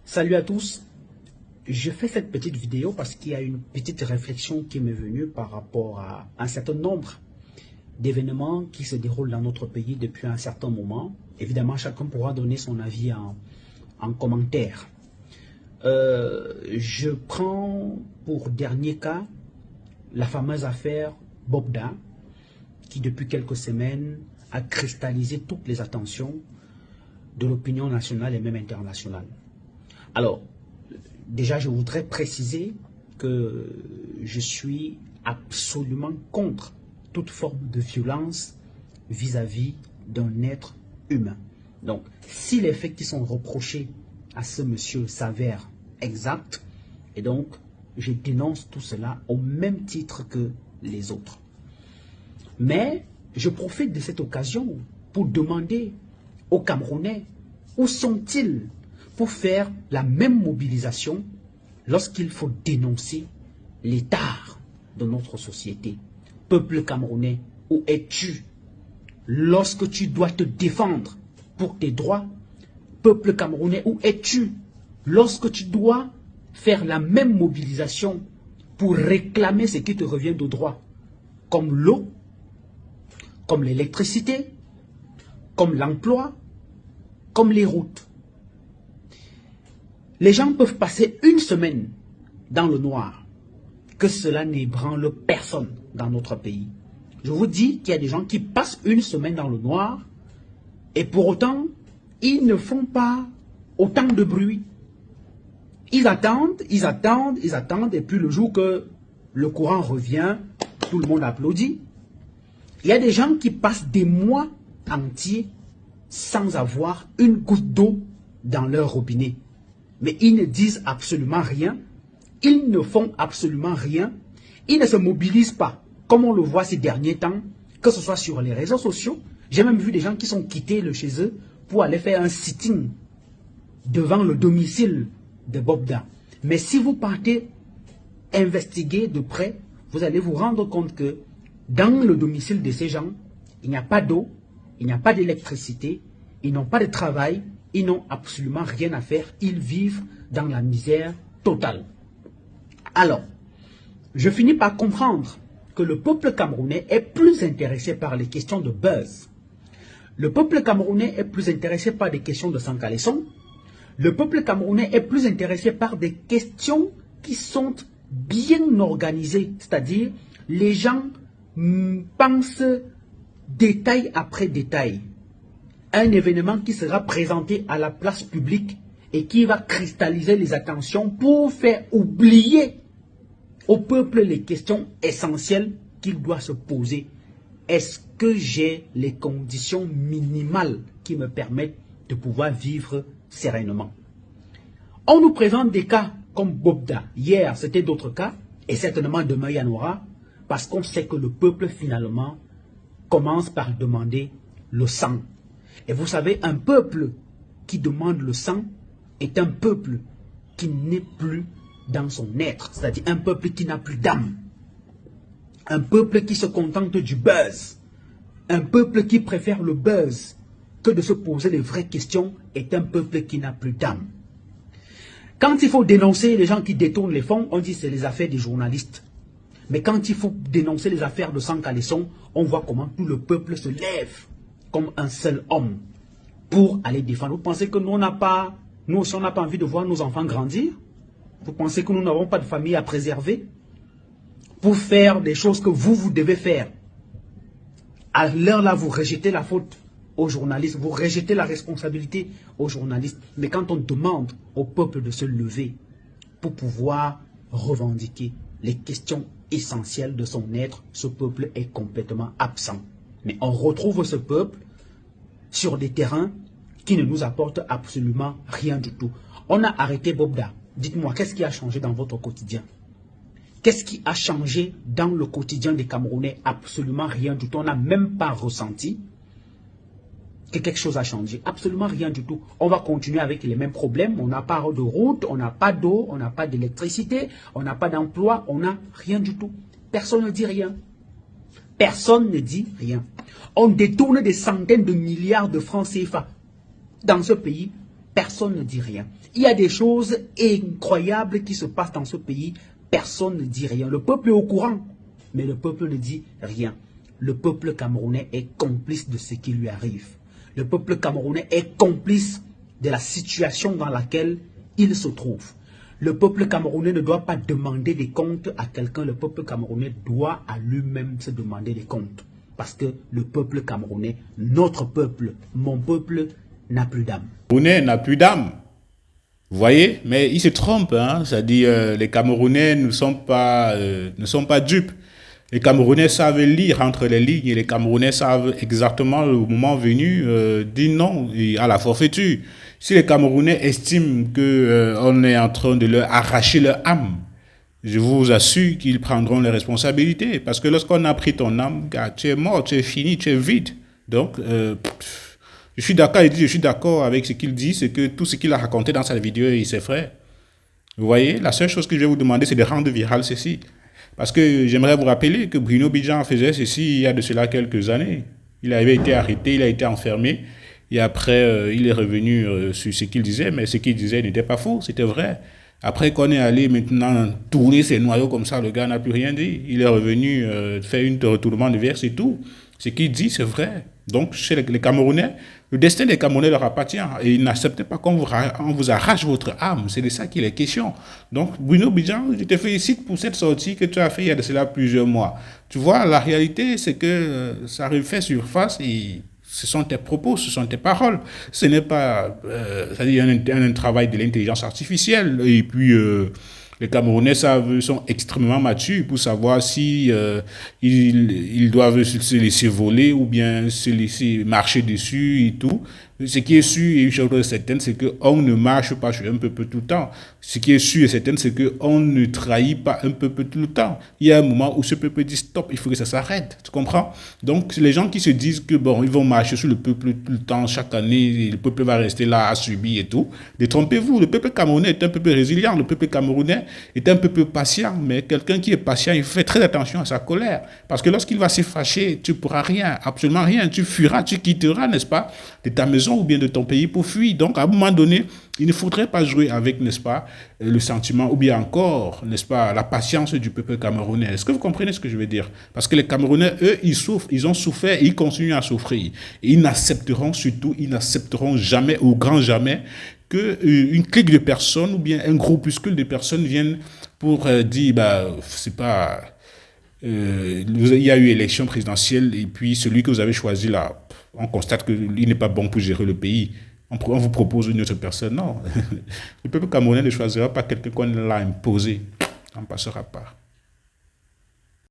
Salut à tous, je fais cette petite vidéo parce qu'il y a une petite réflexion qui m'est venue par rapport à un certain nombre d'événements qui se déroulent dans notre pays depuis un certain moment. Évidemment, chacun pourra donner son avis en commentaire. Je prends pour dernier cas la fameuse affaire Bobda, qui depuis quelques semaines a cristallisé toutes les attentions de l'opinion nationale et même internationale. Alors, déjà, je voudrais préciser que je suis absolument contre toute forme de violence vis-à-vis d'un être humain. Donc, si les faits qui sont reprochés à ce monsieur s'avèrent exacts, et donc, je dénonce tout cela au même titre que les autres. Mais, je profite de cette occasion pour demander aux Camerounais, où sont-ils pour faire la même mobilisation lorsqu'il faut dénoncer l'état de notre société. Peuple camerounais, où es-tu lorsque tu dois te défendre pour tes droits? Peuple camerounais, où es-tu lorsque tu dois faire la même mobilisation pour réclamer ce qui te revient de droit, comme l'eau, comme l'électricité, comme l'emploi, comme les routes? Les gens peuvent passer une semaine dans le noir, que cela n'ébranle personne dans notre pays. Je vous dis qu'il y a des gens qui passent une semaine dans le noir et pour autant, ils ne font pas autant de bruit. Ils attendent et puis le jour que le courant revient, tout le monde applaudit. Il y a des gens qui passent des mois entiers sans avoir une goutte d'eau dans leur robinet. Mais ils ne disent absolument rien, ils ne font absolument rien, ils ne se mobilisent pas, comme on le voit ces derniers temps, que ce soit sur les réseaux sociaux. J'ai même vu des gens qui sont quittés de chez eux pour aller faire un sitting devant le domicile de Bobda. Mais si vous partez investiguer de près, vous allez vous rendre compte que dans le domicile de ces gens, il n'y a pas d'eau, il n'y a pas d'électricité, ils n'ont pas de travail, ils n'ont absolument rien à faire, ils vivent dans la misère totale. Alors, je finis par comprendre que le peuple camerounais est plus intéressé par les questions de buzz. Le peuple camerounais est plus intéressé par des questions de Sankaleson. Le peuple camerounais est plus intéressé par des questions qui sont bien organisées. C'est-à-dire, les gens pensent détail après détail. Un événement qui sera présenté à la place publique et qui va cristalliser les attentions pour faire oublier au peuple les questions essentielles qu'il doit se poser. Est-ce que j'ai les conditions minimales qui me permettent de pouvoir vivre sereinement? On nous présente des cas comme Bobda. Hier, c'était d'autres cas, et certainement demain, il y en aura, parce qu'on sait que le peuple, finalement, commence par demander le sang. Et vous savez, un peuple qui demande le sang est un peuple qui n'est plus dans son être. C'est-à-dire un peuple qui n'a plus d'âme. Un peuple qui se contente du buzz. Un peuple qui préfère le buzz que de se poser les vraies questions est un peuple qui n'a plus d'âme. Quand il faut dénoncer les gens qui détournent les fonds, on dit que c'est les affaires des journalistes. Mais quand il faut dénoncer les affaires de Sankaleson, on voit comment tout le peuple se lève comme un seul homme pour aller défendre. Vous pensez que nous aussi on n'a pas envie de voir nos enfants grandir? Vous pensez que nous n'avons pas de famille à préserver? Pour faire des choses que vous devez faire. À l'heure là, vous rejetez la faute aux journalistes, vous rejetez la responsabilité aux journalistes. Mais quand on demande au peuple de se lever pour pouvoir revendiquer les questions essentielles de son être, ce peuple est complètement absent. Mais on retrouve ce peuple sur des terrains qui ne nous apportent absolument rien du tout. On a arrêté Bobda. Dites-moi, qu'est-ce qui a changé dans votre quotidien? Qu'est-ce qui a changé dans le quotidien des Camerounais? Absolument rien du tout. On n'a même pas ressenti que quelque chose a changé. Absolument rien du tout. On va continuer avec les mêmes problèmes. On n'a pas de route, on n'a pas d'eau, on n'a pas d'électricité, on n'a pas d'emploi, on n'a rien du tout. Personne ne dit rien. Personne ne dit rien. On détourne des centaines de milliards de francs CFA dans ce pays personne ne dit rien. Il y a des choses incroyables qui se passent dans ce pays, personne ne dit rien. Le peuple est au courant, mais le peuple ne dit rien. Le peuple camerounais est complice de ce qui lui arrive. Le peuple camerounais est complice de la situation dans laquelle il se trouve. Le peuple camerounais ne doit pas demander des comptes à quelqu'un. Le peuple camerounais doit à lui-même se demander des comptes. Parce que le peuple camerounais, notre peuple, mon peuple, n'a plus d'âme. Camerounais n'a plus d'âme. Vous voyez, mais il se trompe, hein? C'est-à-dire les Camerounais ne sont pas dupes. Les Camerounais savent lire entre les lignes et les Camerounais savent exactement le moment venu dire non à la forfaiture. Si les Camerounais estiment qu'on est en train de leur arracher leur âme, je vous assure qu'ils prendront les responsabilités. Parce que lorsqu'on a pris ton âme, gars, tu es mort, tu es fini, tu es vide. Donc, je suis d'accord, il dit, je suis d'accord avec ce qu'il dit, c'est que tout ce qu'il a raconté dans sa vidéo, c'est vrai. Vous voyez, la seule chose que je vais vous demander, c'est de rendre viral ceci. Parce que j'aimerais vous rappeler que Bruno Bidjan faisait ceci il y a de cela quelques années. Il avait été arrêté, il a été enfermé. Et après, il est revenu sur ce qu'il disait. Mais ce qu'il disait n'était pas faux, c'était vrai. Après qu'on est allé maintenant tourner ses noyaux comme ça, le gars n'a plus rien dit. Il est revenu faire un retournement de verse et tout. Ce qu'il dit, c'est vrai. Donc, chez les Camerounais, le destin des Camerounais leur appartient. Et ils n'acceptent pas qu'on vous arrache votre âme. C'est de ça qu'il est question. Donc, Bruno Bidjan, je te félicite pour cette sortie que tu as fait il y a de cela plusieurs mois. Tu vois, la réalité, c'est que ça refait surface et ce sont tes propos, ce sont tes paroles. Ce n'est pas c'est-à-dire un travail de l'intelligence artificielle. Et puis, les Camerounais sont extrêmement matures pour savoir si ils doivent se laisser voler ou bien se laisser marcher dessus et tout. Ce qui est sûr et une chose certaine, c'est qu'on ne marche pas sur un peuple tout le temps. Ce qui est sûr et certain, c'est qu'on ne trahit pas un peuple tout le temps. Il y a un moment où ce peuple dit stop, il faut que ça s'arrête. Tu comprends? Donc, les gens qui se disent que bon, ils vont marcher sur le peuple tout le temps, chaque année, le peuple va rester là à subir et tout. Détrompez-vous, le peuple camerounais est un peuple résilient, le peuple camerounais est un peuple patient, mais quelqu'un qui est patient, il fait très attention à sa colère. Parce que lorsqu'il va se fâcher, tu ne pourras rien, absolument rien. Tu fuiras, tu quitteras, n'est-ce pas, de ta maison ou bien de ton pays pour fuir. Donc, à un moment donné, il ne faudrait pas jouer avec, n'est-ce pas, le sentiment ou bien encore, n'est-ce pas, la patience du peuple camerounais. Est-ce que vous comprenez ce que je veux dire? Parce que les Camerounais, eux, ils souffrent, ils ont souffert et ils continuent à souffrir. Et ils n'accepteront jamais, au grand jamais, qu'une clique de personnes ou bien un groupuscule de personnes viennent pour dire, c'est pas... il y a eu élection présidentielle et puis celui que vous avez choisi là, on constate qu'il n'est pas bon pour gérer le pays. On vous propose une autre personne. Non. Le peuple camerounais ne choisira pas quelqu'un qu'on l'a imposé. On ne passera pas.